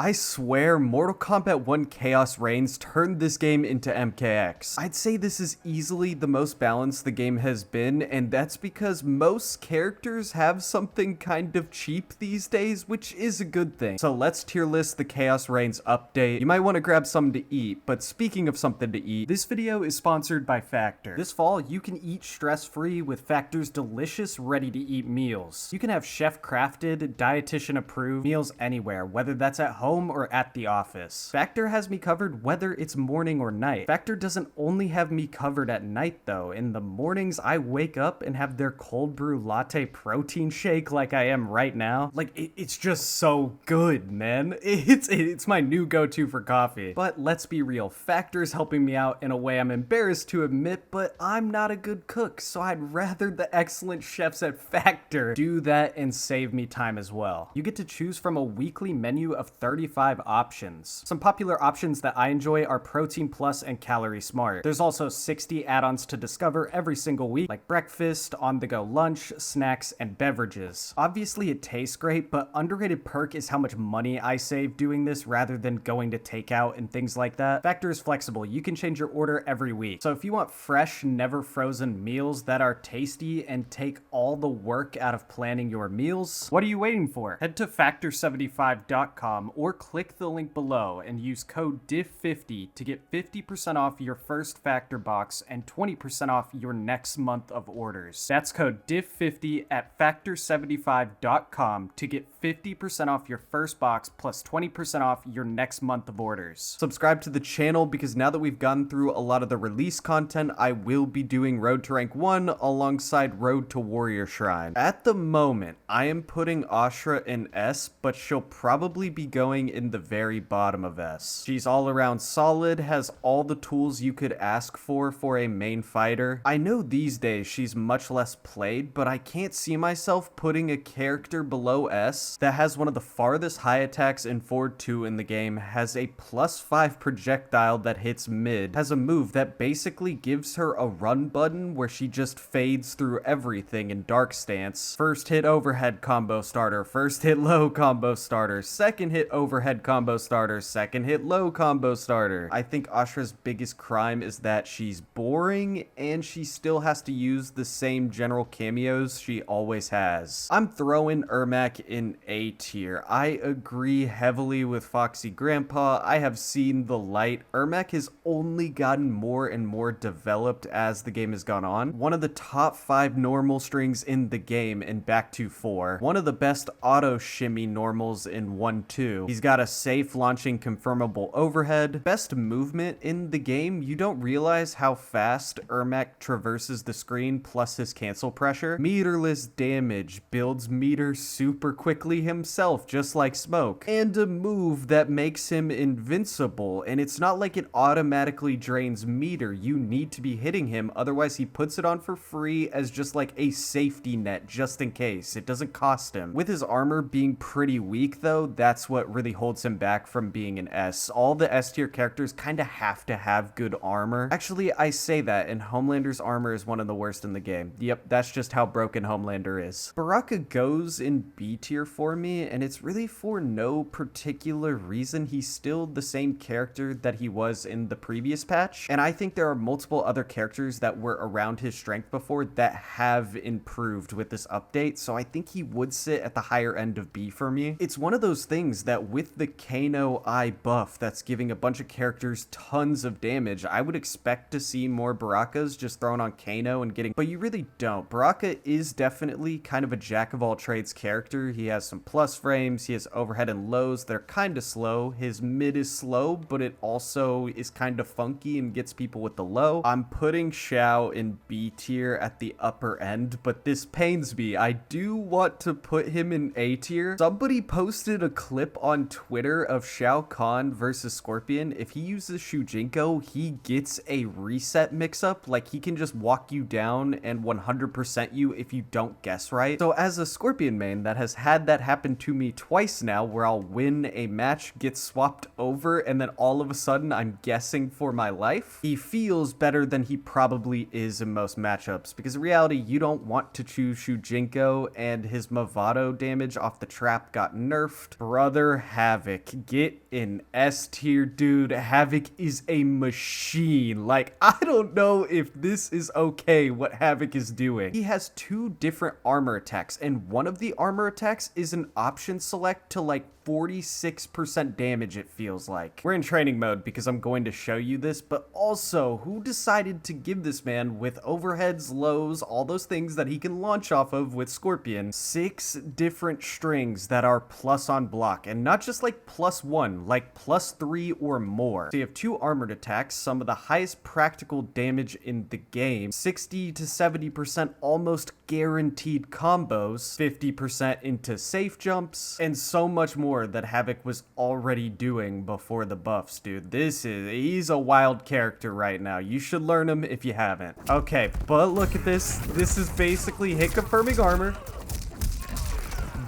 I swear Mortal Kombat 1 Chaos Reigns turned this game into MKX. I'd say this is easily the most balanced the game has been, and that's because most characters have something kind of cheap these days, which is a good thing. So let's tier list the Chaos Reigns update. You might want to grab something to eat, but speaking of something to eat, this video is sponsored by Factor. This fall, you can eat stress-free with Factor's delicious ready-to-eat meals. You can have chef-crafted, dietitian-approved meals anywhere, whether that's at home or at the office. Factor has me covered whether it's morning or night. Factor doesn't only have me covered at night though. In the mornings, I wake up and have their cold brew latte protein shake like I am right now. Like, it's just so good, man. It's my new go-to for coffee. But let's be real, Factor is helping me out in a way I'm embarrassed to admit, but I'm not a good cook, so I'd rather the excellent chefs at Factor do that and save me time as well. You get to choose from a weekly menu of 35 options. Some popular options that I enjoy are Protein Plus and Calorie Smart. There's also 60 add-ons to discover every single week, like breakfast, on-the-go lunch, snacks, and beverages. Obviously it tastes great, but underrated perk is how much money I save doing this rather than going to takeout and things like that. Factor is flexible. You can change your order every week. So if you want fresh, never frozen meals that are tasty and take all the work out of planning your meals, what are you waiting for? Head to factor75.com or click the link below and use code DIFF50 to get 50% off your first Factor box and 20% off your next month of orders. That's code DIFF50 at factor75.com to get 50% off your first box plus 20% off your next month of orders. Subscribe to the channel because now that we've gone through a lot of the release content, I will be doing Road to Rank 1 alongside Road to Warrior Shrine. At the moment, I am putting Ashrah in S, but she'll probably be going in the very bottom of S. She's all around solid, has all the tools you could ask for a main fighter. I know these days she's much less played, but I can't see myself putting a character below S that has one of the farthest high attacks in Forward 2 in the game, has a +5 projectile that hits mid, has a move that basically gives her a run button where she just fades through everything in Dark Stance. First hit overhead combo starter, first hit low combo starter, second hit overhead combo starter, second hit low combo starter. I think Ashrah's biggest crime is that she's boring and she still has to use the same general cameos she always has. I'm throwing Ermac in A tier. I agree heavily with Foxy Grandpa. I have seen the light. Ermac has only gotten more and more developed as the game has gone on. One of the top 5 normal strings in the game in Back 2-4. One of the best auto shimmy normals in 1-2. He's got a safe launching confirmable overhead. Best movement in the game. You don't realize how fast Ermac traverses the screen plus his cancel pressure. Meterless damage, builds meter super quickly himself, just like Smoke. And a move that makes him invincible, and it's not like it automatically drains meter. You need to be hitting him, otherwise he puts it on for free as just like a safety net just in case. It doesn't cost him. With his armor being pretty weak though, that's what really holds him back from being an S. All the S tier characters kind of have to have good armor. Actually, I say that, and Homelander's armor is one of the worst in the game. Yep, that's just how broken Homelander is. Baraka goes in B tier for me, and it's really for no particular reason. He's still the same character that he was in the previous patch, and I think there are multiple other characters that were around his strength before that have improved with this update, so I think he would sit at the higher end of B for me. It's one of those things that with the Kano eye buff that's giving a bunch of characters tons of damage, I would expect to see more Barakas just thrown on Kano and getting, but you really don't. Baraka is definitely kind of a jack of all trades character. He has some plus frames, he has overhead and lows that are kind of slow. His mid is slow, but it also is kind of funky and gets people with the low. I'm putting Shao in B tier at the upper end, but this pains me. I do want to put him in A tier. Somebody posted a clip on Twitter of Shao Kahn versus Scorpion. If he uses Shujinko, he gets a reset mix-up. Like, he can just walk you down and 100% you if you don't guess right. So as a Scorpion main that has had that happen to me twice now, where I'll win a match, get swapped over, and then all of a sudden I'm guessing for my life, he feels better than he probably is in most matchups, because in reality, you don't want to choose Shujinko, and his Movado damage off the trap got nerfed. Brother Havik. Get in S tier, dude. Havik is a machine. Like, I don't know if this is okay what Havik is doing. He has 2 different armor attacks, and one of the armor attacks is an option select to like 46% damage, it feels like. We're in training mode because I'm going to show you this, but also, who decided to give this man with overheads, lows, all those things that he can launch off of with Scorpion, 6 different strings that are plus on block, and not just like +1, like +3 or more. So you have 2 armored attacks, some of the highest practical damage in the game, 60 to 70% almost guaranteed combos, 50% into safe jumps, and so much more that Havik was already doing before the buffs, dude. He's a wild character right now. You should learn him if you haven't. Okay, but look at this. This is basically hit confirming armor.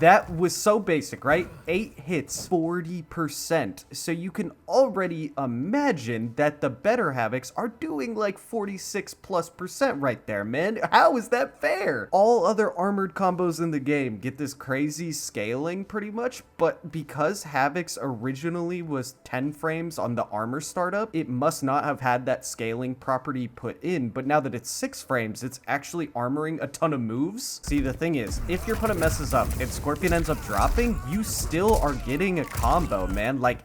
That was so basic, right? 8 hits, 40%. So you can already imagine that the better Haviks are doing like 46+% right there, man. How is that fair? All other armored combos in the game get this crazy scaling pretty much, but because Haviks originally was 10 frames on the armor startup, it must not have had that scaling property put in, but now that it's 6 frames, it's actually armoring a ton of moves. See, the thing is, if your opponent messes up and Scorpion ends up dropping, you still are getting a combo, man. Like,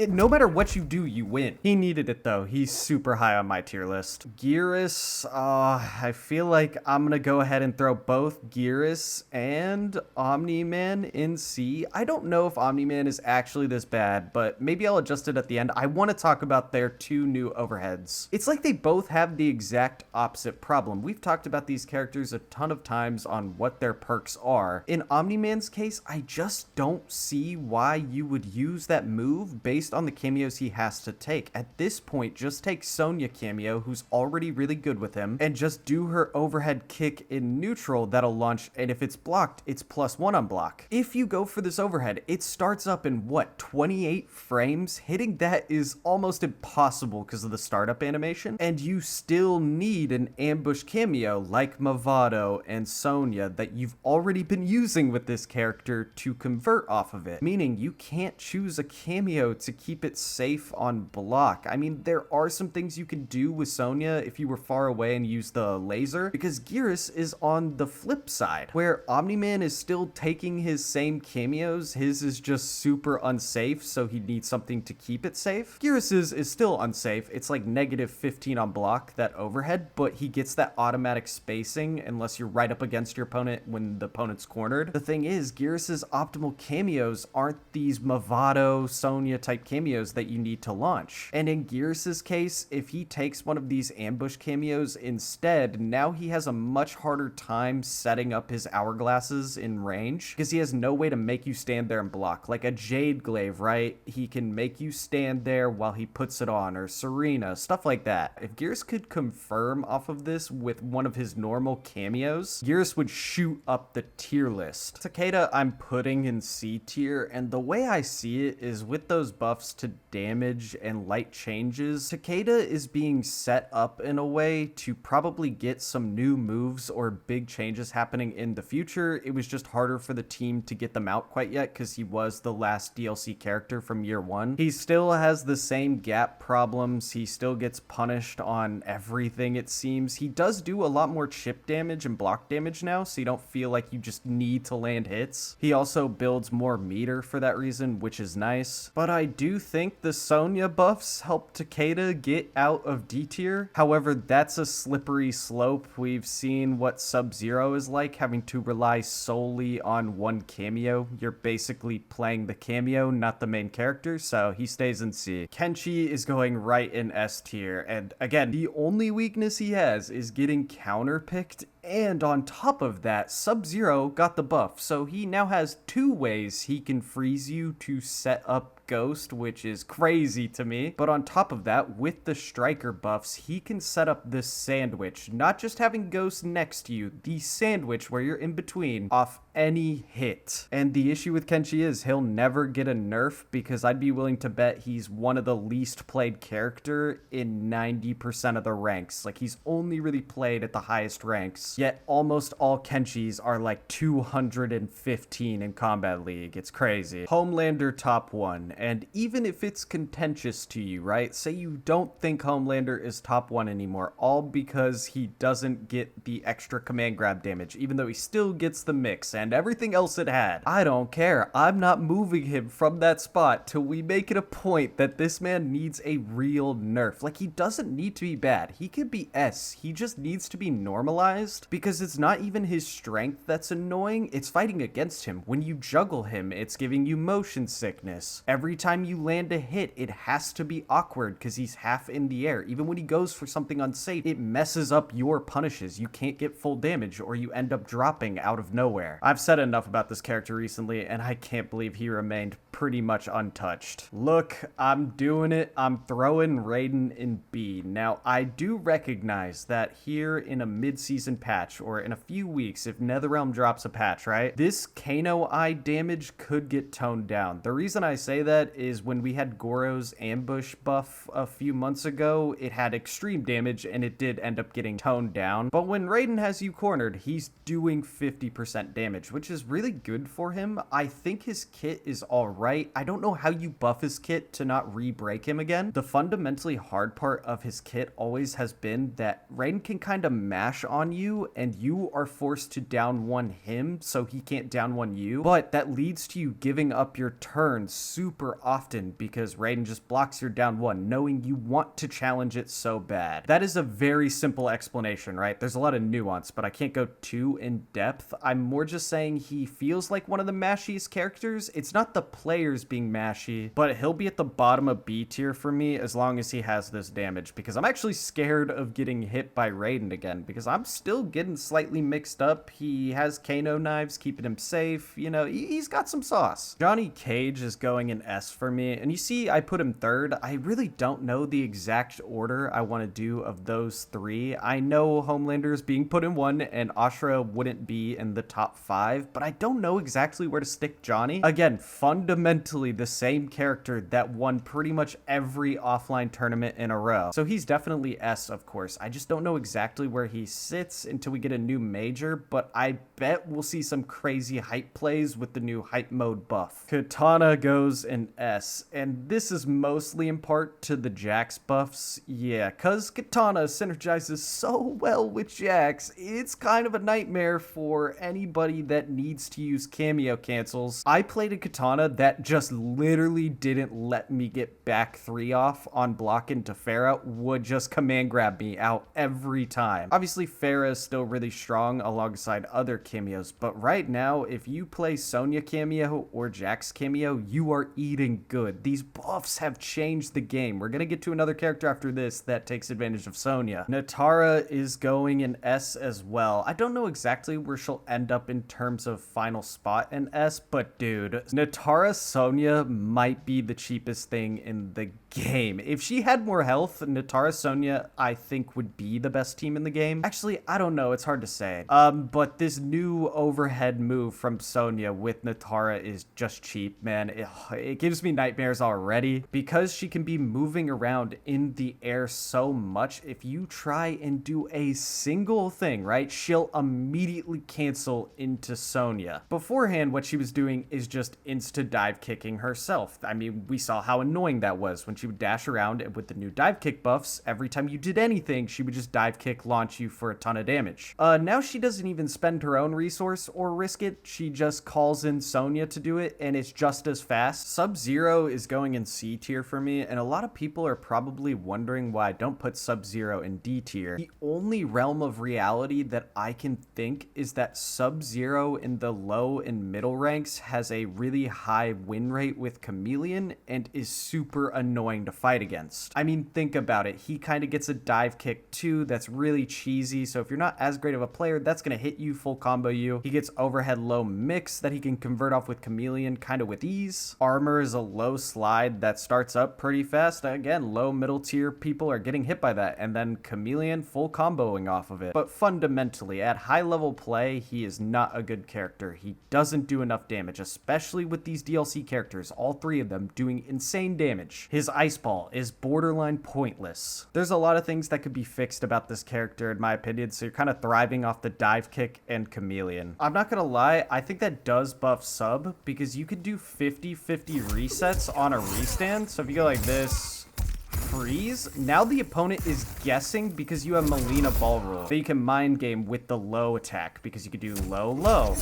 no matter what you do, you win. He needed it, though. He's super high on my tier list. Geras, I feel like I'm gonna go ahead and throw both Geras and Omni-Man in C. I don't know if Omni-Man is actually this bad, but maybe I'll adjust it at the end. I want to talk about their 2 new overheads. It's like they both have the exact opposite problem. We've talked about these characters a ton of times on what their perks are. In Omni-Man's case, I just don't see why you would use that move based on the cameos he has to take. At this point, just take Sonya cameo, who's already really good with him, and just do her overhead kick in neutral that'll launch, and if it's blocked, it's +1 on block. If you go for this overhead, it starts up in what, 28 frames? Hitting that is almost impossible because of the startup animation, and you still need an ambush cameo like Mavado and Sonya that you've already been using with this character to convert off of it, meaning you can't choose a cameo to keep it safe on block. I mean, there are some things you can do with Sonya if you were far away and use the laser, because Geras is on the flip side, where Omni-Man is still taking his same cameos. His is just super unsafe, so he needs something to keep it safe. Geras's is still unsafe. It's like -15 on block, that overhead, but he gets that automatic spacing unless you're right up against your opponent when the opponent's cornered. The thing is, Geras's optimal cameos aren't these Mavado, Sonya type cameos that you need to launch. And in Geras's case, if he takes one of these ambush cameos instead, now he has a much harder time setting up his hourglasses in range because he has no way to make you stand there and block. Like a Jade Glaive, right? He can make you stand there while he puts it on, or Serena, stuff like that. If Geras could confirm off of this with one of his normal cameos, Geras would shoot up the tier list. Takeda I'm putting in C tier, and the way I see it is with those buffs to damage and light changes, Takeda is being set up in a way to probably get some new moves or big changes happening in the future. It was just harder for the team to get them out quite yet because he was the last DLC character from year 1. He still has the same gap problems. He still gets punished on everything, it seems. He does do a lot more chip damage and block damage now, so you don't feel like you just need to land hits. He also builds more meter for that reason, which is nice. But I do think the Sonya buffs help Takeda get out of D tier. However, that's a slippery slope. We've seen what Sub-Zero is like, having to rely solely on one cameo. You're basically playing the cameo, not the main character, so he stays in C. Kenshi is going right in S tier, and again, the only weakness he has is getting counterpicked. And on top of that, Sub-Zero got the buff, so he now has 2 ways he can freeze you to set up Ghost, which is crazy to me. But on top of that, with the striker buffs, he can set up this sandwich, not just having Ghost next to you, the sandwich where you're in between off any hit. And the issue with Kenshi is he'll never get a nerf, because I'd be willing to bet he's one of the least played character in 90% of the ranks. Like, he's only really played at the highest ranks, yet almost all Kenshis are like 215 in Combat League. It's crazy. Homelander top 1, and even if it's contentious to you, right? Say you don't think Homelander is top 1 anymore, all because he doesn't get the extra command grab damage, even though he still gets the mix and everything else it had. I don't care. I'm not moving him from that spot till we make it a point that this man needs a real nerf. Like, he doesn't need to be bad. He could be S. He just needs to be normalized, because it's not even his strength that's annoying. It's fighting against him. When you juggle him, it's giving you motion sickness. Every time you land a hit, it has to be awkward because he's half in the air. Even when he goes for something unsafe, it messes up your punishes. You can't get full damage, or you end up dropping out of nowhere. I've said enough about this character recently, and I can't believe he remained pretty much untouched. Look, I'm doing it. I'm throwing Raiden in B. Now, I do recognize that here in a mid-season patch, or in a few weeks, if NetherRealm drops a patch, right, this Kano Eye damage could get toned down. The reason I say that is when we had Goro's ambush buff a few months ago, it had extreme damage, and it did end up getting toned down. But when Raiden has you cornered, he's doing 50% damage, which is really good for him. I think his kit is alright. I don't know how you buff his kit to not re-break him again. The fundamentally hard part of his kit always has been that Raiden can kind of mash on you, and you are forced to down one him so he can't down one you. But that leads to you giving up your turn super often, because Raiden just blocks your down one, knowing you want to challenge it so bad. That is a very simple explanation, right? There's a lot of nuance, but I can't go too in depth. I'm more just saying he feels like one of the mashiest characters. It's not the players being mashy, but he'll be at the bottom of B tier for me as long as he has this damage, because I'm actually scared of getting hit by Raiden again, because I'm still getting slightly mixed up. He has Kano knives keeping him safe. You know, he's got some sauce. Johnny Cage is going in S for me, and you see I put him third. I really don't know the exact order I want to do of those three. I know Homelander is being put in 1, and Ashrah wouldn't be in the top 5, but I don't know exactly where to stick Johnny. Again, fundamentally the same character that won pretty much every offline tournament in a row. So he's definitely S, of course. I just don't know exactly where he sits until we get a new major, but I bet we'll see some crazy hype plays with the new hype mode buff. Kitana goes in S, and this is mostly in part to the Jax buffs. Yeah, cause Kitana synergizes so well with Jax, it's kind of a nightmare for anybody that needs to use cameo cancels. I played a Kitana that just literally didn't let me get back 3 off on block into Pharah, would just command grab me out every time. Obviously, Pharah is still really strong alongside other cameos, but right now, if you play Sonya cameo or Jax cameo, you are eating good. These buffs have changed the game. We're gonna get to another character after this that takes advantage of Sonya. Nitara is going in S as well. I don't know exactly where she'll end up in terms of final spot in S, but dude, Nitara Sonya might be the cheapest thing in the game. If she had more health, Nitara Sonya, I think, would be the best team in the game. Actually, I don't know. It's hard to say. But this new overhead move from Sonya with Nitara is just cheap, man. It gives me nightmares already because she can be moving around in the air so much. If you try and do a single thing, right, she'll immediately cancel into Sonya. Beforehand, what she was doing is just insta dive kicking herself. I mean, we saw how annoying that was when she would dash around, and with the new dive kick buffs, every time you did anything, she would just dive kick launch you for a ton of damage. Now she doesn't even spend her own resource or risk it. She just calls in Sonya to do it, and it's just as fast. Sub-Zero is going in C tier for me, and a lot of people are probably wondering why I don't put Sub-Zero in D tier. The only realm of reality that I can think is that Sub-Zero in the low and middle ranks has a really high win rate with Chameleon and is super annoying to fight against. I mean, think about it. He kind of gets a dive kick too that's really cheesy, so if you're not as great of a player, that's going to hit you, full combo you. He gets overhead low mix that he can convert off with Chameleon kind of with ease. Armor is a low slide that starts up pretty fast. Again, low middle tier people are getting hit by that, and then Chameleon full comboing off of it. But fundamentally, at high level play, he is not a good character. He doesn't do enough damage, especially with these DLC characters, all three of them doing insane damage. His Ice Ball is borderline pointless. There's a lot of things that could be fixed about this character in my opinion, so you're kind of thriving off the dive kick and Chameleon. I'm not gonna lie, I think that does buff sub because you could do 50-50 resets on a restand. So if you go like this, freeze, now the opponent is guessing because you have Mileena ball rule. So you can mind game with the low attack because you could do low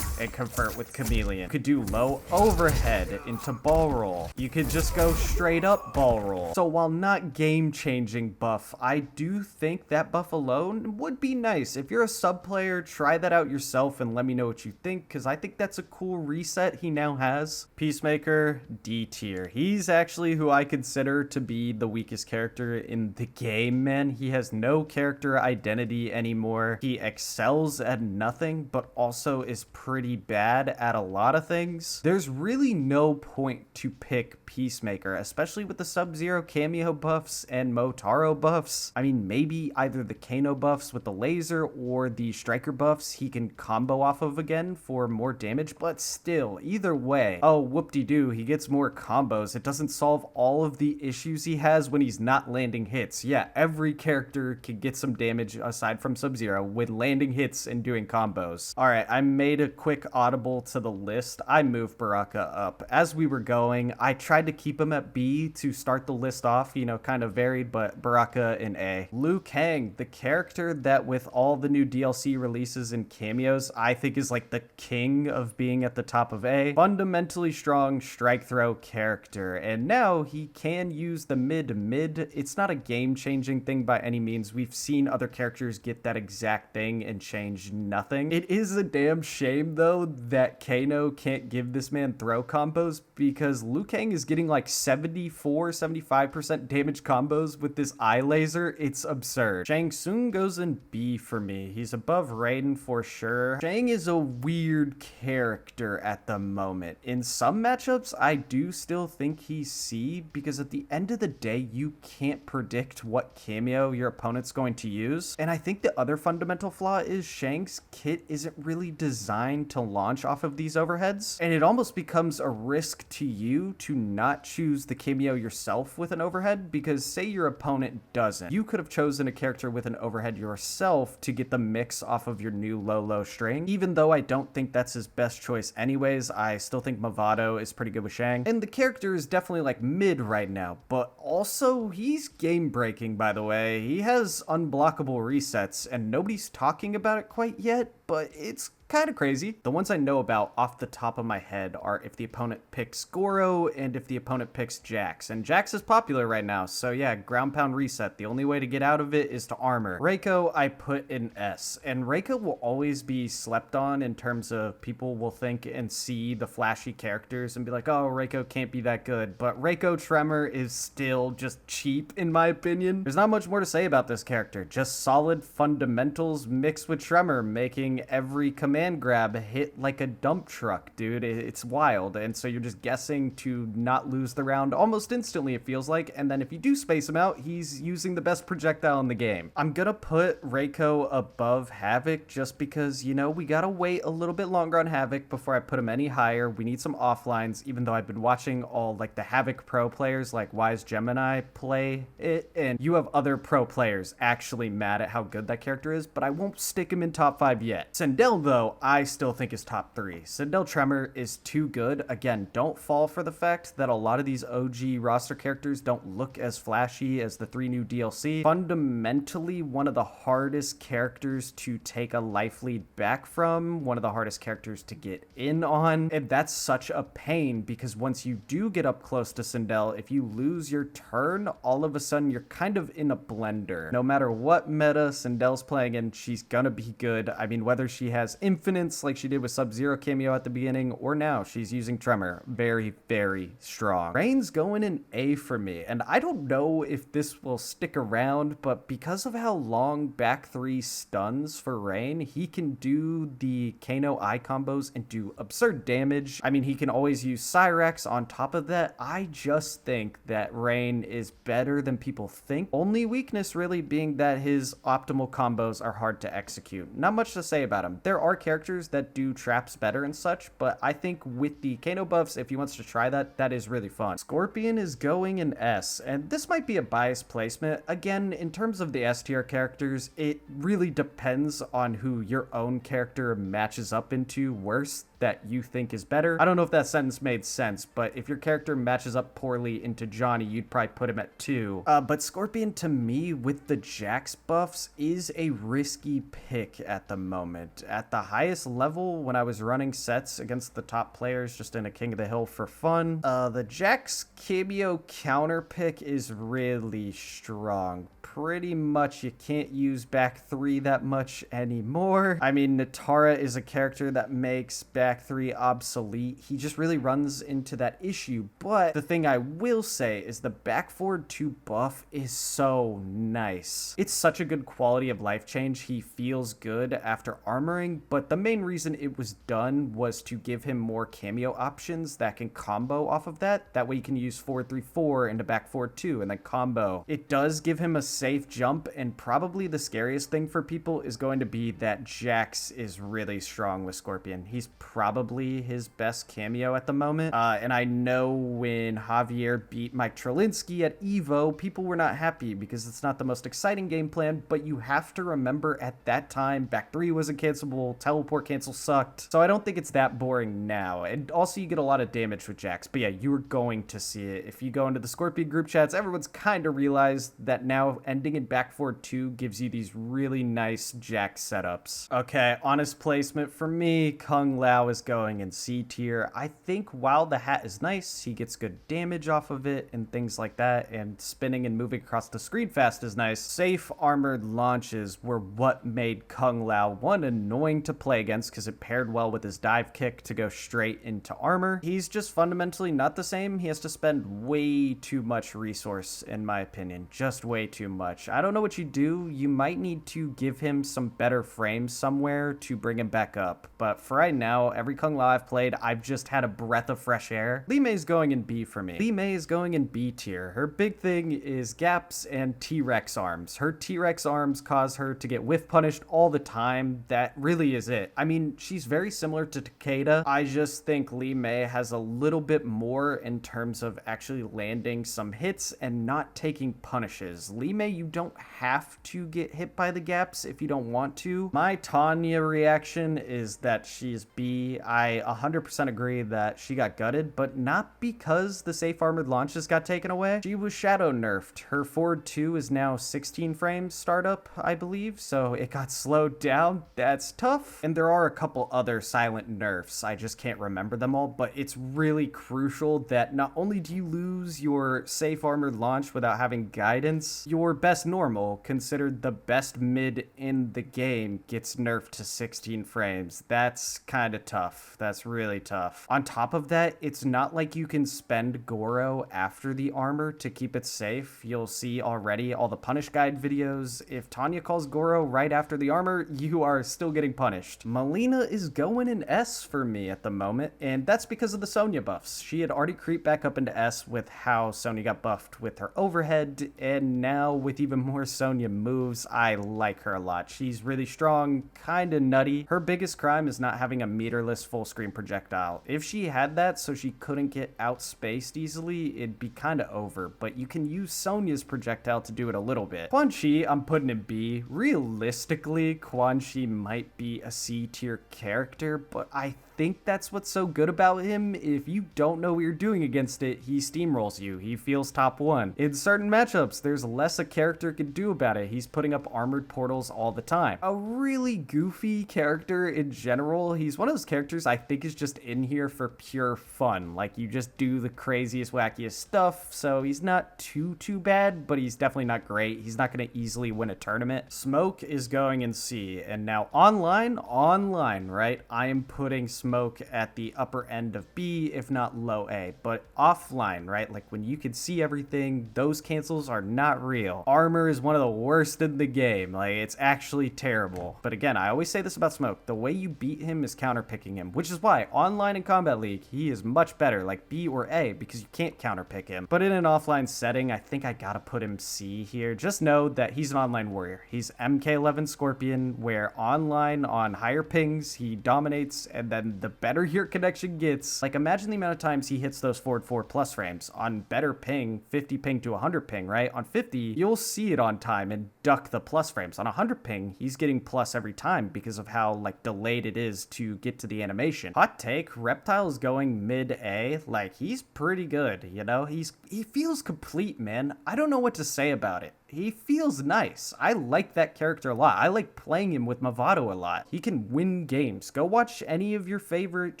and convert with Chameleon. You could do low overhead into ball roll. You could just go straight up ball roll. So while not game changing buff, I do think that buff alone would be nice. If you're a sub player, try that out yourself and let me know what you think, because I think that's a cool reset he now has. Peacemaker, D tier. He's actually who I consider to be the weakest character in the game, man. He has no character identity anymore. He excels at nothing, but also is pretty bad at a lot of things. There's really no point to pick Peacemaker, especially with the Sub-Zero cameo buffs and Motaro buffs. I mean, maybe either the Kano buffs with the laser or the Striker buffs he can combo off of again for more damage, but still, either way, oh, whoop-de-doo, he gets more combos. It doesn't solve all of the issues he has when he's not landing hits. Yeah, every character can get some damage aside from Sub-Zero with landing hits and doing combos. All right, I made a quick audible to the list. I moved Baraka up. As we were going, I tried to keep him at B to start the list off, you know, kind of varied, but Baraka in A. Liu Kang, the character that with all the new DLC releases and cameos, I think is like the king of being at the top of A. Fundamentally strong strike throw character, and now he can use the mid. It's not a game-changing thing by any means. We've seen other characters get that exact thing and change nothing. It is a damn shame, though, that Kano can't give this man throw combos because Liu Kang is getting like 74-75% damage combos with this eye laser. It's absurd. Shang Tsung goes in B for me. He's above Raiden for sure. Shang is a weird character at the moment. In some matchups, I do still think he's C because at the end of the day, you can't predict what cameo your opponent's going to use. And I think the other fundamental flaw is Shang's kit isn't really designed to launch off of these overheads. And it almost becomes a risk to you to not choose the cameo yourself with an overhead because say your opponent doesn't. You could have chosen a character with an overhead yourself to get the mix off of your new low string. Even though I don't think that's his best choice anyways, I still think Movado is pretty good with Shang. And the character is definitely like mid right now, but also he's game breaking, by the way. He has unblockable resets and nobody's talking about it quite yet, but it's kind of crazy. The ones I know about off the top of my head are if the opponent picks Goro and if the opponent picks Jax. And Jax is popular right now, so yeah, ground pound reset. The only way to get out of it is to armor. Reiko, I put in S. And Reiko will always be slept on in terms of people will think and see the flashy characters and be like, oh, Reiko can't be that good. But Reiko Tremor is still just cheap, in my opinion. There's not much more to say about this character. Just solid fundamentals mixed with Tremor, making every command grab hit like a dump truck, dude. It's wild. And so you're just guessing to not lose the round almost instantly, it feels like. And then if you do space him out, he's using the best projectile in the game. I'm gonna put Reiko above Havik just because, you know, we gotta wait a little bit longer on Havik before I put him any higher. We need some offlines, even though I've been watching all like the Havik pro players like Wise Gemini play it, and you have other pro players actually mad at how good that character is, but I won't stick him in top 5 yet. Sindel, though, I still think is top 3. Sindel Tremor is too good. Again, don't fall for the fact that a lot of these OG roster characters don't look as flashy as the 3 new DLC. Fundamentally, one of the hardest characters to take a life lead back from, one of the hardest characters to get in on, and that's such a pain because once you do get up close to Sindel, if you lose your turn, all of a sudden you're kind of in a blender. No matter what meta Sindel's playing in, she's gonna be good. I mean, whether whether she has infinites like she did with Sub-Zero cameo at the beginning, or now she's using Tremor. Very, very strong. Rain's going in A for me, and I don't know if this will stick around, but because of how long back 3 stuns for Rain, he can do the Kano I combos and do absurd damage. I mean, he can always use Cyrax on top of that. I just think that Rain is better than people think. Only weakness really being that his optimal combos are hard to execute. Not much to say about him. There are characters that do traps better and such, but I think with the Kano buffs, if he wants to try that, that is really fun. Scorpion is going in S, and this might be a biased placement. Again, in terms of the S tier characters, it really depends on who your own character matches up into worse that you think is better. I don't know if that sentence made sense, but if your character matches up poorly into Johnny, you'd probably put him at 2. But Scorpion, to me, with the Jax buffs, is a risky pick at the moment. At the highest level, when I was running sets against the top players just in a King of the Hill for fun, the Jax cameo counter pick is really strong. Pretty much you can't use back 3 that much anymore. I mean, Nitara is a character that makes back 3 obsolete. He just really runs into that issue. But the thing I will say is the back forward 2 buff is so nice. It's such a good quality of life change. He feels good after armoring, but the main reason it was done was to give him more cameo options that can combo off of that. That way you can use 4-3-4 into back forward 2 and then combo. It does give him a safe jump, and probably the scariest thing for people is going to be that Jax is really strong with Scorpion. He's probably his best cameo at the moment, and I know when Javier beat Mike Trelinsky at EVO, people were not happy because it's not the most exciting game plan, but you have to remember at that time, back 3 wasn't cancelable, teleport cancel sucked, so I don't think it's that boring now, and also you get a lot of damage with Jax, but yeah, you are going to see it. If you go into the Scorpion group chats, everyone's kind of realized that now ending in back forward 2 gives you these really nice Jax setups. Okay, honest placement for me, Kung Lao is going in C tier. I think while the hat is nice, he gets good damage off of it and things like that, and spinning and moving across the screen fast is nice. Safe armored launches were what made Kung Lao, one, annoying to play against because it paired well with his dive kick to go straight into armor. He's just fundamentally not the same. He has to spend way too much resource, in my opinion. Just way too much. I don't know what you do. You might need to give him some better frames somewhere to bring him back up. But for right now, every Kung Lao I've played, I've just had a breath of fresh air. Li Mei's going in B for me. Li Mei is going in B tier. Her big thing is gaps and T-Rex arms. Her T-Rex arms cause her to get whiff punished all the time. That really is it. I mean, she's very similar to Takeda. I just think Li Mei has a little bit more in terms of actually landing some hits and not taking punishes. Li Mei, you don't have to get hit by the gaps if you don't want to. My Tanya reaction is that she's B. I 100% agree that she got gutted, but not because the safe armored launches got taken away. She was shadow nerfed. Her forward 2 is now 16 frames startup, I believe, so it got slowed down. That's tough. And there are a couple other silent nerfs. I just can't remember them all, but it's really crucial that not only do you lose your safe armored launch without having guidance, your best normal, considered the best mid in the game, gets nerfed to 16 frames. That's kind of tough. That's really tough. On top of that, it's not like you can spend Goro after the armor to keep it safe. You'll see already all the punish guide videos. If Tanya calls Goro right after the armor, you are still getting punished. Mileena is going in S for me at the moment, and that's because of the Sonya buffs. She had already creeped back up into S with how Sonya got buffed with her overhead, and now with even more Sonya moves, I like her a lot. She's really strong, kind of nutty. Her biggest crime is not having a meterless full screen projectile. If she had that so she couldn't get outspaced easily, it'd be kind of over, but you can use Sonya's projectile to do it a little bit. Quan Chi, I'm putting in B. Realistically, Quan Chi might be a C tier character, but I think that's what's so good about him. If you don't know what you're doing against it, he steamrolls you. He feels top one. In certain matchups, there's less a character can do about it. He's putting up armored portals all the time. A really goofy character in general. He's one of those characters I think is just in here for pure fun. Like, you just do the craziest, wackiest stuff, so he's not too bad, but he's definitely not great. He's not going to easily win a tournament. Smoke is going in C, and now online, right? I am putting Smoke at the upper end of B, if not low A, but offline, right? Like, when you can see everything, those cancels are not real. Armor is one of the worst in the game. Like, it's actually terrible. But again, I always say this about Smoke. The way you beat him is counterpicking him, which is why online in Combat League, he is much better, like B or A, because you can't counterpick him. But in an offline setting, I think I gotta put him C here. Just know that he's an online warrior. He's MK11 Scorpion, where online on higher pings, he dominates, and then the better your connection gets, like, imagine the amount of times he hits those forward 4+ frames. On better ping, 50 ping to 100 ping, right? On 50, you'll see it on time and duck the plus frames. On 100 ping, he's getting plus every time because of how, like, delayed it is to get to the animation. Hot take, Reptile is going mid A. Like, he's pretty good, you know? He feels complete, man. I don't know what to say about it. He feels nice. I like that character a lot. I like playing him with Mavado a lot. He can win games. Go watch any of your favorite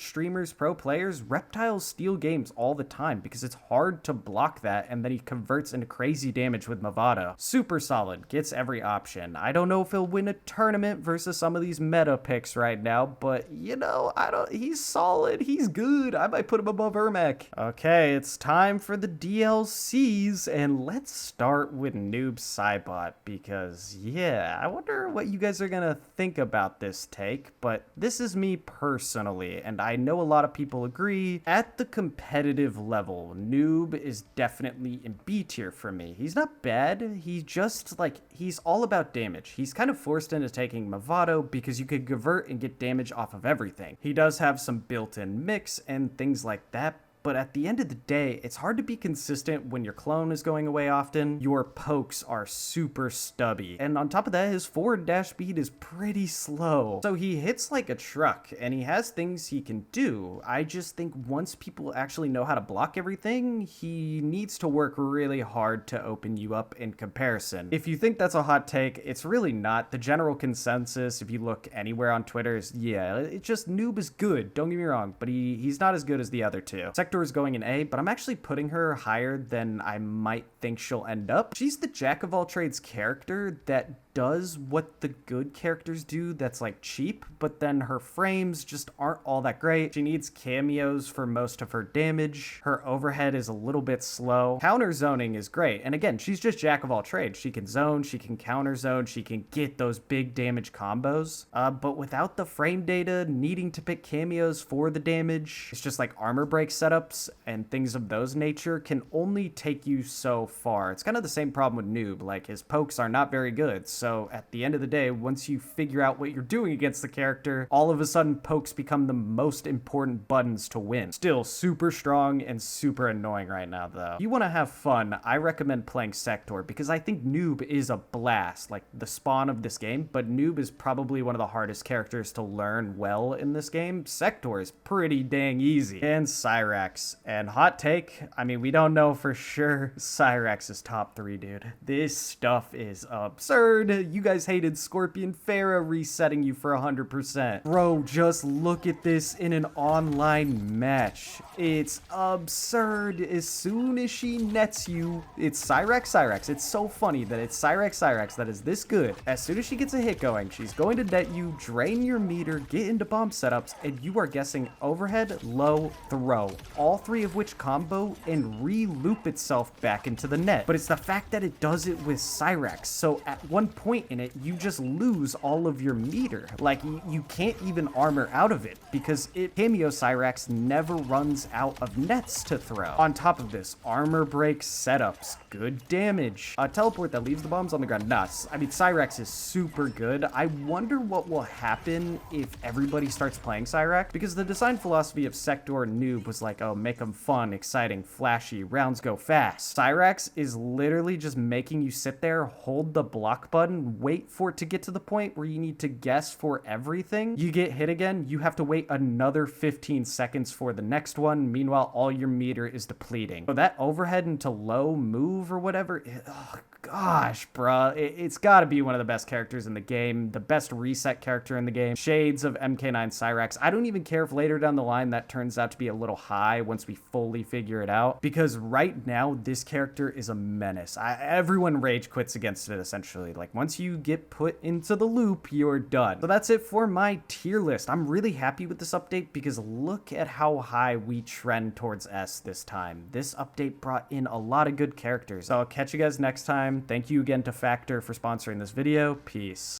streamers, pro players. Reptiles steal games all the time because it's hard to block that, and then he converts into crazy damage with Mavado. Super solid. Gets every option. I don't know if he'll win a tournament versus some of these meta picks right now, but, you know, he's solid. He's good. I might put him above Ermac. Okay, it's time for the DLCs, and let's start with Noob Saibot, because yeah, I wonder what you guys are gonna think about this take, but this is me personally, and I know a lot of people agree. At the competitive level, Noob is definitely in B tier for me. He's not bad, he just, like, he's all about damage. He's kind of forced into taking Mavado because you could convert and get damage off of everything. He does have some built-in mix and things like that, but at the end of the day, it's hard to be consistent when your clone is going away often. Your pokes are super stubby. And on top of that, his forward dash speed is pretty slow. So he hits like a truck, and he has things he can do. I just think once people actually know how to block everything, he needs to work really hard to open you up in comparison. If you think that's a hot take, it's really not. The general consensus, if you look anywhere on Twitter, is yeah, it's just Noob is good. Don't get me wrong, but he's not as good as the other two. Sektor is going in A, but I'm actually putting her higher than I might think she'll end up. She's the jack of all trades character that does what the good characters do that's like cheap, but then her frames just aren't all that great. She needs cameos for most of her damage. Her overhead is a little bit slow. Counter zoning is great, and again, she's just jack of all trades. She can zone, she can counter zone, she can get those big damage combos, but without the frame data, needing to pick cameos for the damage, it's just like armor break setups and things of those nature can only take you so far. It's kind of the same problem with Noob. Like, his pokes are not very good, so at the end of the day, once you figure out what you're doing against the character, all of a sudden pokes become the most important buttons to win. Still super strong and super annoying right now, though. If you want to have fun, I recommend playing Sektor, because I think Noob is a blast, like the spawn of this game, but Noob is probably one of the hardest characters to learn well in this game. Sektor is pretty dang easy. And Cyrax. And hot take, I mean, we don't know for sure. Cyrax is top 3, dude. This stuff is absurd. You guys hated Scorpion Farah resetting you for 100%. Bro, just look at this in an online match. It's absurd. As soon as she nets you, it's Cyrax. It's so funny that it's Cyrax that is this good. As soon as she gets a hit going, she's going to net you, drain your meter, get into bomb setups, and you are guessing overhead, low, throw. All 3 of which combo and re-loop itself back into the net. But it's the fact that it does it with Cyrax. So at one point in it, you just lose all of your meter. Like, you can't even armor out of it because cameo Cyrax never runs out of nets to throw. On top of this, armor break setups, good damage. A teleport that leaves the bombs on the ground, nuts. I mean, Cyrax is super good. I wonder what will happen if everybody starts playing Cyrax, because the design philosophy of Sektor and Noob was like, oh, make them fun, exciting, flashy, rounds go fast. Cyrax is literally just making you sit there, hold the block button, button, wait for it to get to the point where you need to guess for everything. You get hit again, you have to wait another 15 seconds for the next one. Meanwhile, all your meter is depleting. So that overhead into low move or whatever, oh gosh, bruh. It's gotta be one of the best characters in the game, the best reset character in the game. Shades of MK9 Cyrax. I don't even care if later down the line that turns out to be a little high once we fully figure it out, because right now this character is a menace. Everyone rage quits against it essentially. Like once you get put into the loop, you're done. So that's it for my tier list. I'm really happy with this update because look at how high we trend towards S this time. This update brought in a lot of good characters. So I'll catch you guys next time. Thank you again to Factor for sponsoring this video. Peace.